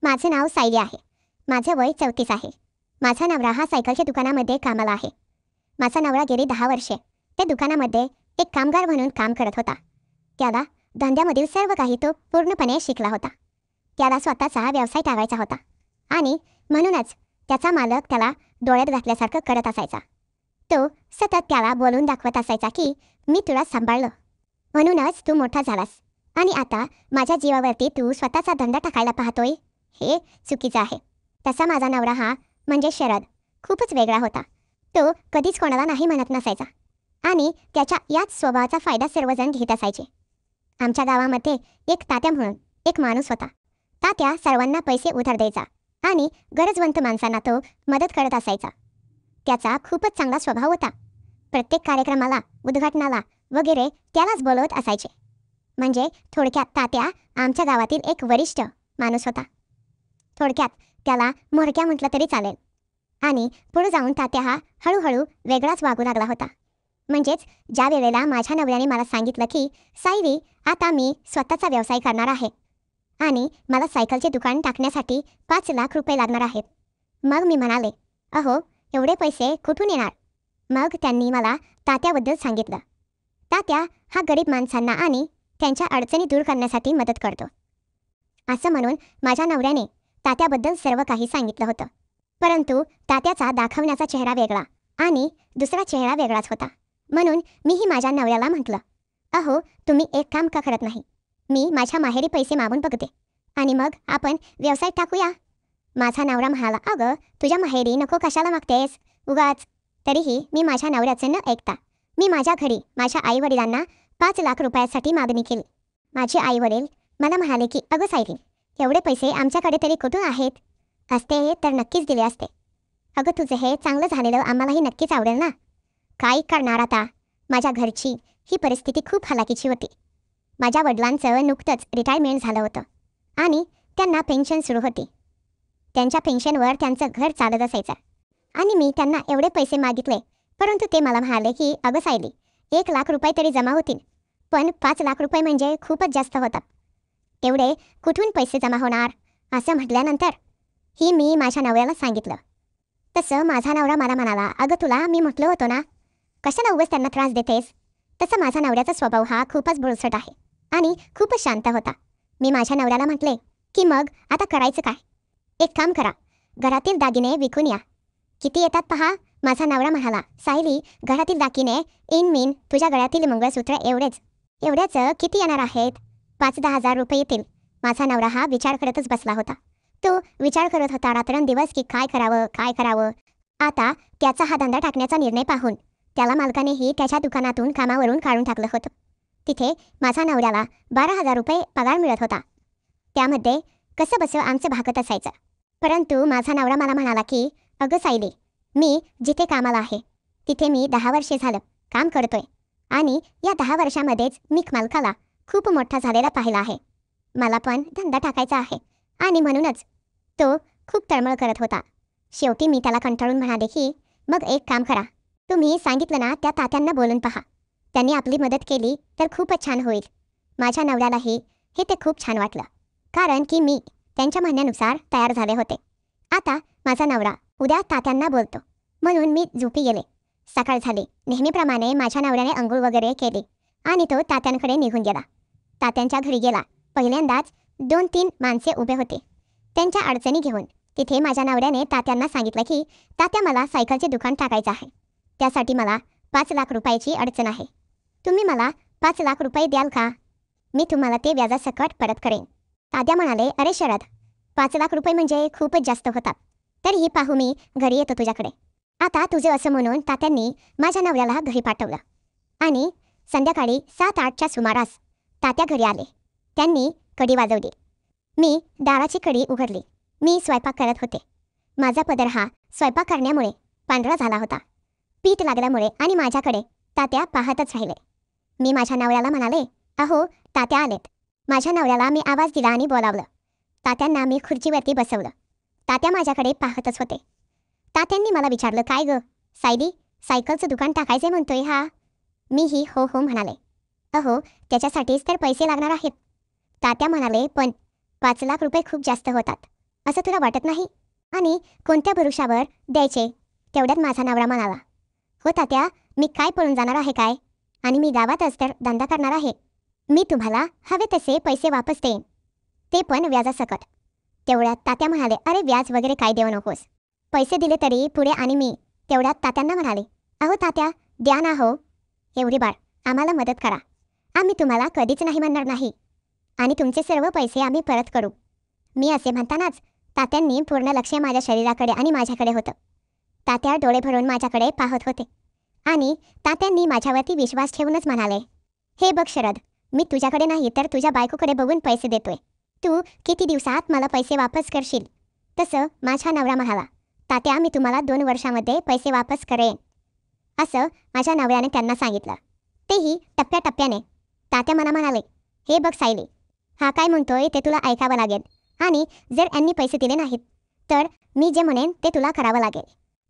माझं नाव सायली आहे. माझं वय 34 आहे. माझा नवरा हा सायकलच्या दुकानामध्ये कामाला आहे. माझा नवरा गेली 10 वर्षे त्या दुकानामध्ये एक कामगार म्हणून काम करत होता. त्याला धंद्यामधील सर्व काही तो पूर्णपणे शिकला होता. त्याला स्वतःचा व्यवसाय टाकायचा होता आणि म्हणूनच त्याचा मालक त्याला डोळ्यात घातल्यासारखं करत असायचा. तो सतत त्याला बोलून दाखवत असायचा की मी तुला सांभाळलं, म्हणूनच तू मोठा झालास आणि आता माझ्या जीवावरती तू स्वतःचा धंदा टाकायला पाहतोय, हे चुकीचं आहे. तसा माझा नवरा हा म्हणजे शरद खूपच वेगळा होता. तो कधीच कोणाला नाही म्हणत नसायचा आणि त्याच्या याच स्वभावाचा फायदा सर्वजण घेत असायचे. आमच्या गावामध्ये एक तात्या म्हणून एक माणूस होता. तात्या सर्वांना पैसे उधार द्यायचा आणि गरजवंत माणसांना तो मदत करत असायचा. त्याचा खूपच चांगला स्वभाव होता. प्रत्येक कार्यक्रमाला, उद्घाटनाला वगैरे त्यालाच बोलवत असायचे. म्हणजे थोडक्यात तात्या आमच्या गावातील एक वरिष्ठ माणूस होता. थोडक्यात त्याला म्होरक्या म्हटलं तरी चालेल. आणि पुढे जाऊन तात्या हा हळूहळू वेगळाच वागू लागला होता. म्हणजेच ज्या वेळेला माझ्या नवऱ्याने मला सांगितलं की सायली, आता मी स्वतःचा व्यवसाय करणार आहे आणि मला सायकलचे दुकान टाकण्यासाठी 5 लाख रुपये लागणार आहेत. मग मी म्हणाले, अहो, एवढे पैसे कुठून येणार? मग त्यांनी मला तात्याबद्दल सांगितलं. तात्या हा गरीब माणसांना आणि त्यांच्या अडचणी दूर करण्यासाठी मदत करतो, असं म्हणून माझ्या नवऱ्याने तात्याबद्दल सर्व काही सांगितलं होतं. परंतु तात्याचा दाखवण्याचा चेहरा वेगळा आणि दुसरा चेहरा वेगळाच होता. म्हणून मीही माझ्या नवऱ्याला म्हटलं, अहो, तुम्ही एक काम का करत नाही? मी माझ्या माहेरी पैसे मागून बघते आणि मग आपण व्यवसाय टाकूया. माझा नवरा म्हणाला, अगं, तुझ्या माहेरी नको कशाला मागतेस उगाच. तरीही मी माझ्या नवऱ्याचं न ऐकता मी माझ्या घरी माझ्या आईवडिलांना 5 लाख रुपयासाठी मागणी केली. माझे आईवडील मला म्हणाले की अगं सायली, एवढे पैसे आमच्याकडे तरी कुठून आहेत? असते तर नक्कीच दिले असते. अगं, तुझं हे चांगलं झालेलं आम्हालाही नक्कीच आवडेल ना. काय करणार आता? माझ्या घरची ही परिस्थिती खूप हलाखीची होती. माझ्या वडिलांचं नुकतंच रिटायरमेंट झालं होतं आणि त्यांना पेन्शन सुरू होती. त्यांच्या पेन्शनवर त्यांचं घर चालत असायचं आणि मी त्यांना एवढे पैसे मागितले, परंतु ते मला म्हणाले की अगं सायली, 1 लाख रुपये तरी जमा होतील, पण 5 लाख रुपये म्हणजे खूपच जास्त होतात. तेवढे कुठून पैसे जमा होणार? असं म्हटल्यानंतर ही मी माझ्या नवऱ्याला सांगितलं. तसं माझा नवरा मला म्हणाला, अगं, तुला मी म्हटलं होतं ना, कशाला उगाच त्यांना त्रास देतेस? तसं माझा नवऱ्याचा स्वभाव हा खूपच बुळसट आहे आणि खूपच शांत होता. मी माझ्या नवऱ्याला म्हटले की मग आता करायचं काय? एक काम करा, घरातील दागिने विकून या. किती येतात पहा? माझा नवरा म्हणाला, सायली, घरातील दागिने इन तुझ्या गळ्यातील मंगळसूत्र एवढ्याच किती येणार आहेत? 5-10 हजार रुपये येतील. माझा नवरा हा विचार करतच बसला होता. तो विचार करत होता रात्रंदिवस की काय करावं. आता त्याचा हा धंदा टाकण्याचा निर्णय पाहून त्याला मालकानेही त्याच्या दुकानातून कामावरून काढून टाकलं होतं. तिथे माझ्या नवऱ्याला 12,000 रुपये पगार मिळत होता. त्यामध्ये कसंबसं आमचं भागत असायचं. परंतु माझा नवरा मला म्हणाला की अगं सायली, मी जिथे कामाला आहे तिथे मी 10 वर्षे झालं काम करतोय आणि या 10 वर्षामध्येच मी मालकाला खूप मोठा झालेला पाहिला आहे. मला पण धंदा टाकायचा आहे आणि म्हणूनच तो खूप तळमळ करत होता. शेवटी मी त्याला कंटाळून म्हणाले की मग एक काम करा, तुम्ही सांगितलं ना त्या तात्यांना बोलून पहा. त्यांनी आपली मदत केली तर खूपच छान होईल. माझ्या नवऱ्यालाही हे ते खूप छान वाटलं, कारण की मी त्यांच्या म्हणण्यानुसार तयार झाले होते. आता माझा नवरा उद्या तात्यांना बोलतो म्हणून मी झोपी गेले. सकाळ झाली. नेहमीप्रमाणे माझ्या नवऱ्याने अंघोळ वगैरे केली आणि तो तात्यांकडे निघून गेला. तात्यांच्या घरी गेला. पहिल्यांदाच 2-3 माणसे उभे होते त्यांच्या अडचणी घेऊन. तिथे माझ्या नवऱ्याने तात्यांना सांगितलं की तात्या, मला सायकलचे दुकान टाकायचं आहे. त्यासाठी मला 5 लाख रुपयाची अडचण आहे. तुम्ही मला 5 लाख रुपये द्याल का? मी तुम्हाला ते व्याजासकट परत करेन. तात्या म्हणाले, अरे शरद, 5 लाख रुपये म्हणजे खूपच जास्त होतात. तरीही पाहू, मी घरी येतो तुझ्याकडे. आता तुझे असं म्हणून तात्यांनी माझ्या नवऱ्याला घरी पाठवलं आणि संध्याकाळी 7-8च्या सुमारास तात्या घरी आले. त्यांनी कडी वाजवली. मी दाराची कडी उघडली. मी स्वयंपाक करत होते. माझा पदर हा स्वयंपाक करण्यामुळे पांढरा झाला होता. पीठ लागल्यामुळे आणि माझ्याकडे तात्या पाहतच राहिले. मी माझ्या नवऱ्याला म्हणाले, अहो, तात्या आलेत. माझ्या नवऱ्याला मी आवाज दिला आणि बोलावलं. तात्यांना मी खुर्चीवरती बसवलं. तात्या माझ्याकडे पाहतच होते. तात्यांनी मला विचारलं, काय गं सायली, सायकलचं दुकान टाकायचे म्हणतोय हा? मीही हो हो म्हणाले. अहो, त्याच्यासाठीच तर पैसे लागणार आहेत. तात्या म्हणाले, पण 5 लाख रुपये खूप जास्त होतात. असं तुला वाटत नाही? आणि कोणत्या भरोशावर द्यायचे? तेवढ्यात माझा नवरा म्हणाला, हो तात्या, मी काय पळून जाणार आहे काय? आणि मी गावातच तर धंदा करणार आहे. मी तुम्हाला हवे तसे पैसे वापस देईन, ते पण व्याजासकट. तेवढ्यात तात्या म्हणाले, अरे व्याज वगैरे काय देऊ नकोस. पैसे दिले तरी पुढे. आणि मी तेवढ्यात तात्यांना म्हणाले, अहो तात्या, द्या ना हो. एवढी बाळ, आम्हाला मदत करा. आम्ही तुम्हाला कधीच नाही म्हणणार नाही. आणि तुमचे सर्व पैसे आम्ही परत करू. मी असे म्हणतानाच तात्यांनी पूर्ण लक्ष माझ्या शरीराकडे आणि माझ्याकडे होतं. तात्या डोळे भरून माझ्याकडे पाहत होते आणि तात्यांनी माझ्यावरती विश्वास ठेवूनच म्हणाले, हे बघ शरद, मी तुझ्याकडे नाही तर तुझ्या बायकोकडे बघून पैसे देतोय. तू किती दिवसात मला पैसे वापस करशील? तसं माझा नवरा म्हणाला, तात्या, मी तुम्हाला 2 वर्षामध्ये पैसे वापस करेन, असं माझ्या नवऱ्याने त्यांना सांगितलं. तेही टप्प्याटप्प्याने. तात्या मला म्हणाले, हे बघ सायली, हा काय म्हणतोय ते तुला ऐकावं लागेल. आणि जर यांनी पैसे दिले नाहीत तर मी जे म्हणेन ते तुला करावं लागेल.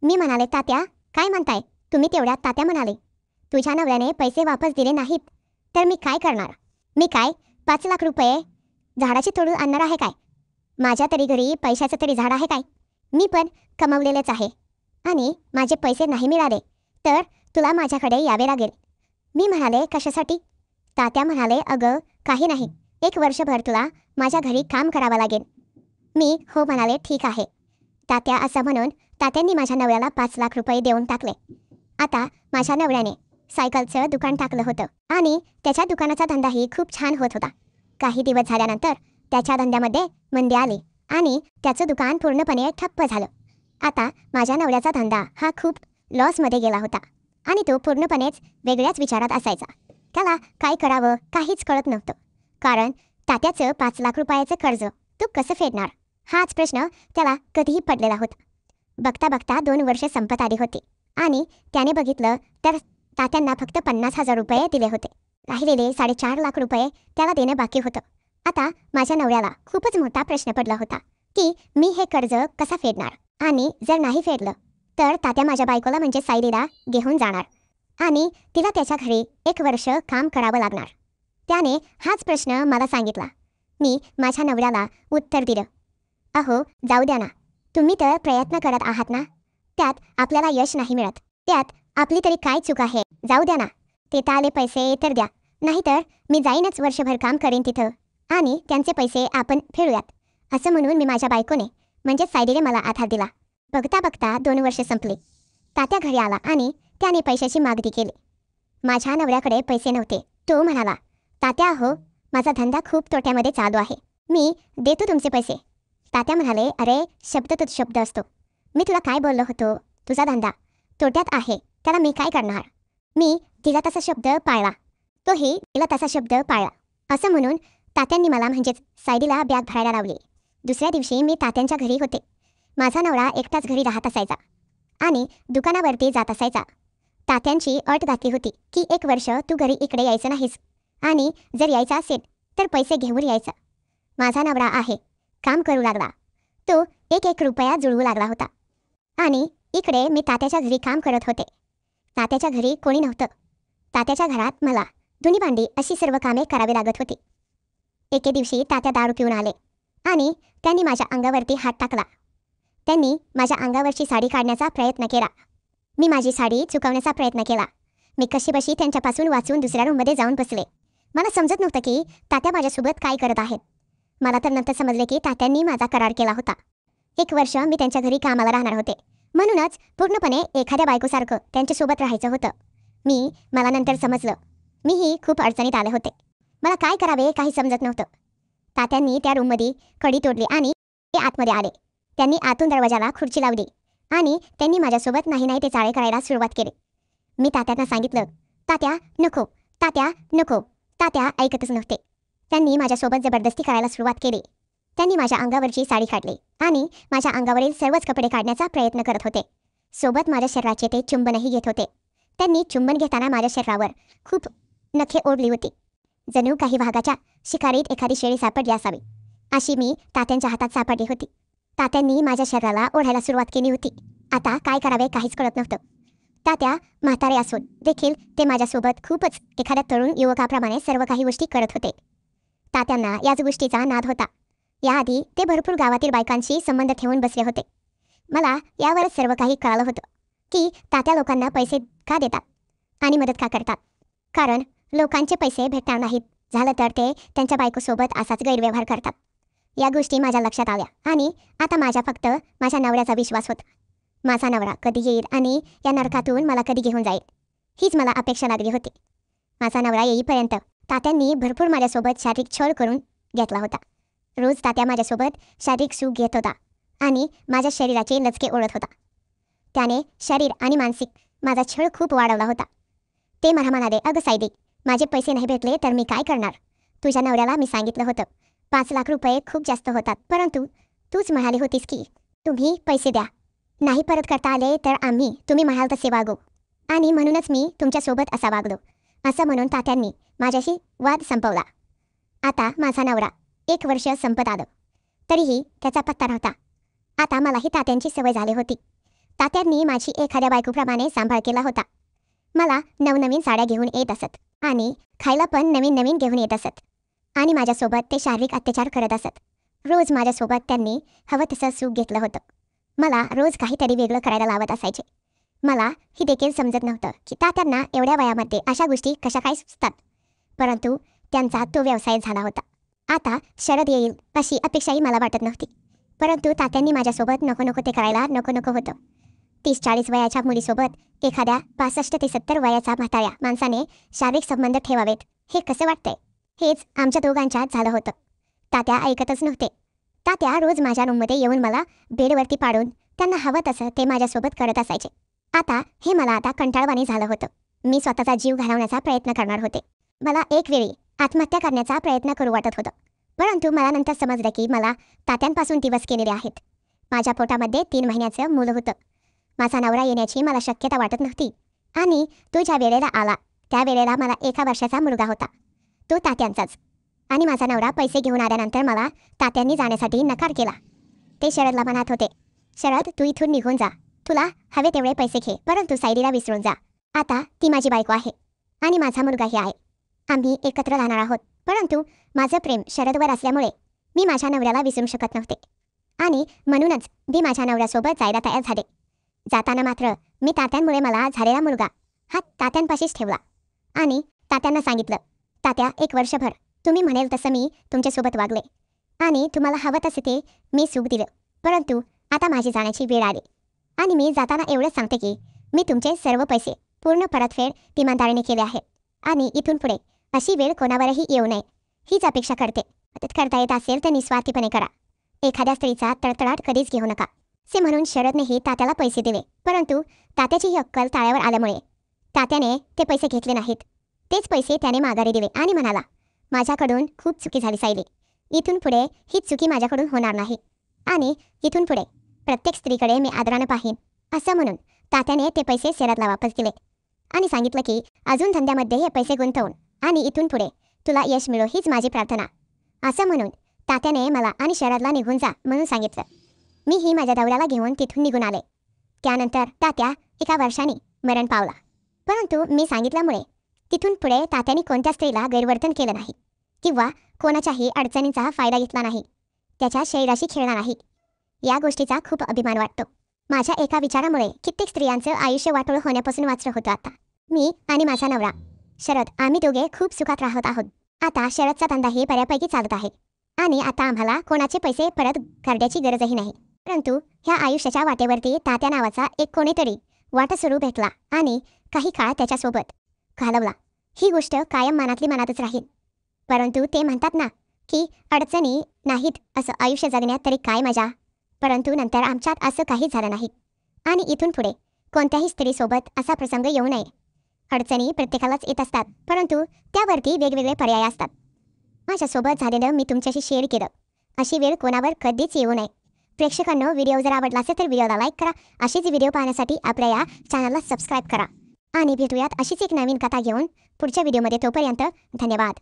मी म्हणाले, तात्या काय म्हणताय तुम्ही? तेवढ्यात तात्या म्हणाले, तुझ्या नवऱ्याने पैसे वापस दिले नाहीत तर मी काय करणार? मी काय 5 लाख रुपये झाडाची तोडून आणणार आहे काय? माझ्या तरी घरी पैशाचं तरी झाड आहे काय? मी पण कमवलेलेच आहे. आणि माझे पैसे नाही मिळाले तर तुला माझ्याकडे यावे लागेल. मी म्हणाले, कशासाठी? तात्या म्हणाले, अगं काही नाही, 1 वर्षभर तुला माझ्या घरी काम करावं लागेल. मी हो म्हणाले, ठीक आहे तात्या. असं म्हणून तात्यांनी माझ्या नवऱ्याला 5 लाख रुपये देऊन टाकले. आता माझ्या नवऱ्याने सायकलचं दुकान टाकलं होतं आणि त्याच्या दुकानाचा धंदाही खूप छान होत होता. काही दिवस झाल्यानंतर त्याच्या धंद्यामध्ये मंदी आली आणि त्याचं दुकान पूर्णपणे ठप्प झालं. आता माझ्या नवऱ्याचा धंदा हा खूप लॉसमध्ये गेला होता आणि तो पूर्णपणेच वेगळ्याच विचारात असायचा. त्याला काय करावं काहीच कळत नव्हतं. कारण तात्याचं 5 लाख रुपयाचं कर्ज तो कसं फेडणार हाच प्रश्न त्याला कधीही पडलेला होता. बघता बघता 2 वर्षे संपत आली होती आणि त्याने बघितलं तर तात्यांना फक्त 50,000 रुपये दिले होते. राहिलेले 4.5 लाख रुपये त्याला देणं बाकी होतं. आता माझ्या नवऱ्याला खूपच मोठा प्रश्न पडला होता की मी हे कर्ज कसा फेडणार? आणि जर नाही फेडलं तर तात्या माझ्या बायकोला म्हणजे सायलीला घेऊन जाणार आणि तिला त्याच्या घरी 1 वर्ष काम करावं लागणार. त्याने हाच प्रश्न मला सांगितला. मी माझ्या नवऱ्याला उत्तर दिलं, अहो जाऊ द्या ना, तुम्ही तर प्रयत्न करत आहात ना, त्यात आपल्याला यश नाही मिळत, त्यात आपली तरी काय चूक आहे? जाऊ द्या ना, ते आले पैसे तर द्या, नाहीतर मी जाईनच वर्षभर काम करेन तिथं आणि त्यांचे पैसे आपण फेडूयात. असं म्हणून मी माझ्या बायकोने म्हणजे सायलीने मला आधार दिला. बघता बघता 2 वर्षे संपली. तात्या घरी आला आणि त्याने पैशाची मागणी केली. माझ्या नवऱ्याकडे पैसे नव्हते. तो म्हणाला, तात्या हो, माझा धंदा खूप तोट्यामध्ये चालू आहे, मी देतो तुमचे पैसे. तात्या म्हणाले, अरे शब्द तो शब्द असतो. मी तुला काय बोललो होतो? तुझा धंदा तोट्यात आहे, त्याला मी काय करणार? मी तिला तसा शब्द पाळला, तोही तिला तसा शब्द पाळला. असं म्हणून तात्यांनी मला म्हणजेच सायलीला बॅग भरायला लावली. दुसऱ्या दिवशी मी तात्यांच्या घरी होते. माझा नवरा एकटाच घरी राहत असायचा आणि दुकानावरती जात असायचा. तात्यांची अट घातली होती की 1 वर्ष तू घरी इकडे यायचं नाहीस आणि जर यायचं असेल तर पैसे घेऊन यायचं. माझा नवरा आहे, काम करू लागला. तो 1-1 रुपया जुळवू लागला होता आणि इकडे मी तात्याच्या घरी काम करत होते. तात्याच्या घरी कोणी नव्हतं. तात्याच्या घरात मला धुणी भांडी अशी सर्व कामे करावी लागत होती. एके दिवशी तात्या दारू पिऊन आले आणि त्यांनी माझ्या अंगावरती हात टाकला. त्यांनी माझ्या अंगावरची साडी काढण्याचा प्रयत्न केला. मी माझी साडी चुकवण्याचा प्रयत्न केला. मी कशीबशी त्यांच्यापासून वाचून दुसऱ्या रूममध्ये जाऊन बसले. मला समजत नव्हतं की तात्या माझ्यासोबत काय करत आहेत. मला तर नंतर समजले की तात्यांनी माझा करार केला होता. 1 वर्ष मी त्यांच्या घरी कामाला राहणार होते, म्हणूनच पूर्णपणे एखाद्या बायकोसारखं त्यांच्यासोबत राहायचं होतं. मला नंतर समजलं, मीही खूप अडचणीत आले होते. मला काय करावे काही समजत नव्हतं. तात्यांनी त्या रूममध्ये कडी तोडली आणि ते आतमध्ये आले. त्यांनी आतून दरवाजाला खुर्ची लावली आणि त्यांनी माझ्यासोबत नाही ते चाळे करायला सुरुवात केली. मी तात्यांना सांगितलं, तात्या नको, तात्या नको. तात्या ऐकतच नव्हते. त्यांनी माझ्यासोबत जबरदस्ती करायला सुरुवात केली. त्यांनी माझ्या अंगावरची साडी काढली आणि माझ्या अंगावरील सर्वच कपडे काढण्याचा प्रयत्न करत होते. सोबत माझ्या शरीराचे ते चुंबनही घेत होते. त्यांनी चुंबन घेताना माझ्या शरीरावर खूप नखे ओढली होती. जणू काही वाघाच्या शिकारीत एखादी शेळी सापडली असावी अशी मी तात्यांच्या हातात सापडली होती. तात्यांनी माझ्या शरीराला ओढायला सुरुवात केली होती. आता काय करावे काहीच कळत नव्हतं. तात्या म्हातारे असून देखील ते माझ्यासोबत खूपच एखाद्या तरुण युवकाप्रमाणे सर्व काही गोष्टी करत होते. तात्यांना याच गोष्टीचा नाद होता. याआधी ते भरपूर गावातील बायकांशी संबंध ठेवून बसले होते. मला यावरच सर्व काही कळालं होतं की तात्या लोकांना पैसे का देतात आणि मदत का करतात. कारण लोकांचे पैसे भेटणार नाहीत झालं तर ते त्यांच्या बायकोसोबत असाच गैरव्यवहार करतात. या गोष्टी माझ्या लक्षात आल्या आणि आता माझ्या फक्त माझ्या नवऱ्याचा विश्वास होता. माझा नवरा कधी येईल आणि या नरकातून मला कधी घेऊन जाईल हीच मला अपेक्षा लागली होती. माझा नवरा येईपर्यंत तात्यांनी भरपूर माझ्यासोबत शारीरिक छळ करून घेतला होता. रोज तात्या माझ्यासोबत शारीरिक सुख घेत होता आणि माझ्या शरीराचे लचके ओढत होता. त्याने शरीर आणि मानसिक माझा छळ खूप वाढवला होता. ते मला म्हणाले, अगं सायदी, माझे पैसे नाही भेटले तर मी काय करणार. तुझ्या नवऱ्याला मी सांगितलं होतं 5 लाख रुपये खूप जास्त होतात, परंतु तूच म्हणाली होतीस की तुम्ही पैसे द्या, नाही परत करता आले तर आम्ही तुम्ही म्हणाल तसे वागू आणि म्हणूनच मी तुमच्यासोबत असा वागलो असं म्हणून तात्यांनी माझ्याशी वाद संपवला. आता माझा नवरा 1 वर्ष संपत आलं तरीही त्याचा पत्ता नव्हता. आता मलाही तात्यांची सवय झाली होती. तात्यांनी माझी एखाद्या बायकोप्रमाणे सांभाळ केला होता. मला नवनवीन साड्या घेऊन येत असत आणि खायला पण नवीन नवीन घेऊन येत असत आणि माझ्यासोबत ते शारीरिक अत्याचार करत असत. रोज माझ्यासोबत त्यांनी हवं तसं सुख घेतलं होतं. मला रोज काहीतरी वेगळं करायला लावत असायचे. मला ही देखील समजत नव्हतं की तात्यांना एवढ्या वयामध्ये अशा गोष्टी कशा काय सुचतात, परंतु त्यांचा तो व्यवसाय झाला होता. आता शरद येईल अशी अपेक्षाही मला वाटत नव्हती, परंतु तात्यांनी माझ्यासोबत नको नको ते करायला नको नको होतं. 30-40 वयाच्या मुलीसोबत एखाद्या 65 ते 70 वयाच्या म्हाताऱ्या माणसाने शारीरिक संबंध ठेवावेत हे कसे वाटतंय. हेच आमच्या दोघांच्यात झालं होतं. तात्या ऐकतच नव्हते. तात्या रोज माझ्या रूममध्ये येऊन मला बेडवरती पाडून त्यांना हवं तसं ते माझ्यासोबत करत असायचे. आता हे मला आता कंटाळवाणी झालं होतं. मी स्वतःचा जीव घालवण्याचा प्रयत्न करणार होते. मला एक वेळी आत्महत्या करण्याचा प्रयत्न करू वाटत होतं, परंतु मला नंतर समजलं की मला तात्यांपासून दिवस केलेले आहेत. माझ्या पोटामध्ये 3 महिन्याचं मूल होतं. माझा नवरा येण्याची मला शक्यता वाटत नव्हती आणि तो ज्या वेळेला आला त्या वेळेला मला 1 वर्षाचा मुलगा होता, तो तात्यांचाच. आणि माझा नवरा पैसे घेऊन आल्यानंतर मला तात्यांनी जाण्यासाठी नकार केला. ते शरदला म्हणत होते, शरद तू इथून निघून जा, तुला हवे तेवढे पैसे घे, परंतु सायलीला विसरून जा. आता ती माझी बायको आहे आणि माझा मुलगाही आहे. आम्ही एकत्र राहणार आहोत, परंतु माझं प्रेम शरदवर असल्यामुळे मी माझ्या नवऱ्याला विसरू शकत नव्हते आणि म्हणूनच मी माझ्या नवऱ्यासोबत जायला तयार झाले. जाताना मात्र मी तात्यांमुळे मला झालेला मुलगा हा तात्यांपाशीच ठेवला आणि तात्यांना सांगितलं, तात्या 1 वर्षभर तुम्ही म्हणेल तसं मी तुमच्यासोबत वागले आणि तुम्हाला हवं तसे ते मी सुख दिलं, परंतु आता माझी जाण्याची वेळ आली आणि मी जाताना एवढंच सांगते की मी तुमचे सर्व पैसे पूर्ण परतफेड इमानदारीने केले आहेत आणि इथून पुढे अशी वेळ कोणावरही येऊ नये हीच अपेक्षा करते. मदत करता येत असेल तर निस्वार्थीपणे करा. एखाद्या स्त्रीचा तळतळाट कधीच घेऊ नका असे म्हणून शरदनेही तात्याला पैसे दिले, परंतु तात्याची ही अक्कल ताळ्यावर आल्यामुळे तात्याने ते पैसे घेतले नाहीत. तेच पैसे त्याने माघारी दिले आणि म्हणाला, माझ्याकडून खूप चुकी झाली सायली, इथून पुढे ही चुकी माझ्याकडून होणार नाही आणि इथून पुढे प्रत्येक स्त्रीकडे मी आदरानं पाहीन असं म्हणून तात्याने ते पैसे शरदला वापस दिले आणि सांगितलं की अजून धंद्यामध्ये हे पैसे गुंतवून आणि इथून पुढे तुला यश मिळो हीच माझी प्रार्थना. असं म्हणून तात्याने मला आणि शरदला निघून जा म्हणून सांगितलं. मीही माझ्या दौऱ्याला घेऊन तिथून निघून आले. त्यानंतर तात्या 1 वर्षांनी मरण पावला, परंतु मी सांगितल्यामुळे तिथून पुढे तात्याने कोणत्या स्त्रीला गैरवर्तन केलं नाही किंवा कोणाच्याही अडचणींचा फायदा घेतला नाही, त्याच्या शरीराशी खेळला नाही. या गोष्टीचा खूप अभिमान वाटतो. माझ्या एका विचारामुळे कित्येक स्त्रियांचं आयुष्य वाटोळं होण्यापासून वाचलं होतं. आता मी आणि माझा नवरा शरद आम्ही दोघे खूप सुखात राहत आहोत. आता शरदचा धंदाही बऱ्यापैकी चालत आहे आणि आता आम्हाला कोणाचे पैसे परत करण्याची गरजही नाही, परंतु ह्या आयुष्याच्या वाटेवरती तात्या नावाचा एक कोणीतरी वाटसरू भेटला आणि काही काळ त्याच्यासोबत घालवला. ही गोष्ट कायम मनातली मनातच राहील. परंतु ते म्हणतात ना की अडचणी नाहीत असं आयुष्य जगण्यात तरी काय मजा. परंतु नंतर आमच्यात असं काही झालं नाही आणि इथून पुढे कोणत्याही स्त्रीसोबत असा प्रसंग येऊ नये. अडचणी प्रत्येकालाच येत असतात, परंतु त्यावरती वेगवेगळे पर्याय असतात. माझ्यासोबत झालेलं मी तुमच्याशी शेअर केलं. अशी वेळ कोणावर कधीच येऊ नये. प्रेक्षकांनो, व्हिडिओ जर आवडला असेल तर व्हिडिओला लाईक करा. अशीच व्हिडिओ पाहण्यासाठी आपल्या या चॅनलला सबस्क्राईब करा आणि भेटूयात अशीच एक नवीन कथा घेऊन पुढच्या व्हिडिओमध्ये. तोपर्यंत धन्यवाद.